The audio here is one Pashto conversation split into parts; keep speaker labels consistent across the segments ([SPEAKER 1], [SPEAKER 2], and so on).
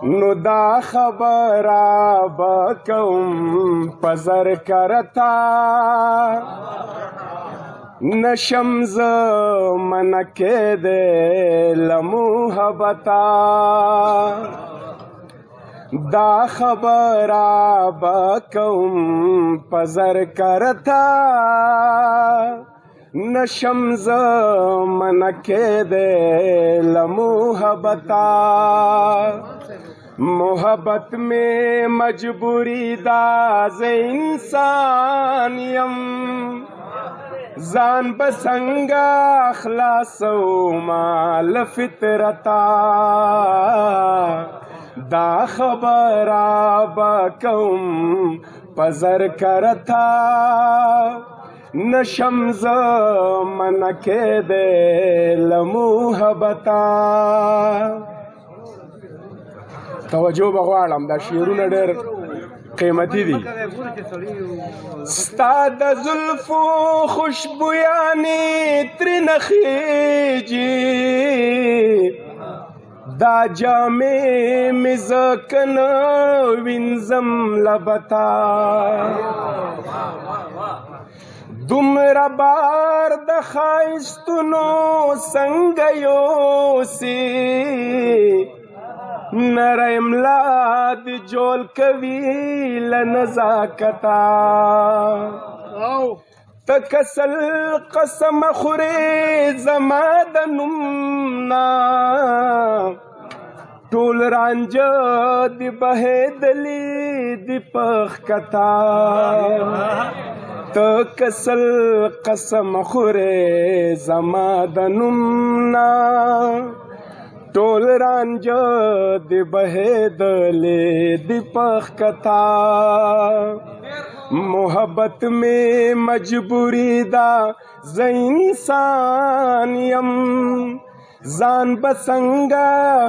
[SPEAKER 1] نو دا خبره به کوم په زر کرتا نشم زه منع کېدی له محبته دا خبره به کوم په زر کرتا نشم زه منع کېدی له محبته محبت میں مجبوری دا زه انسان یم ځان به څنګه خلاصومه له فطرته دا خبره به کوم په زر کرتا نشم زه منع کېدی له محبته توجه به غواړم دا شعرونه ډېر قیمتي دي ستا د زلفو خوشبویانې ترېنه خیږي دا جامې مې ځکه نه وینځم لبته دومره بار د ښایستونو څنګه یوسي نری املا د جول کوي له نزاکته ته کسل قسم خورې زما د نوم نه ټول رانجه د بهېدلي د پښکته ته کسل قسم خورې زما د نوم نه ټول رانجه د بهېدلې د پښکته محبت میں مجبوری دا زه انسان یم ځان به څنګه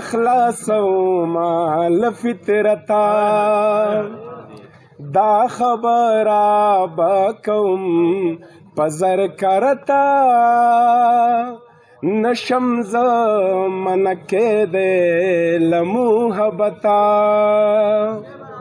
[SPEAKER 1] خلاصومه له فطرته دا خبره به کوم په زر کرتا نشم زه منع کېدی له محبته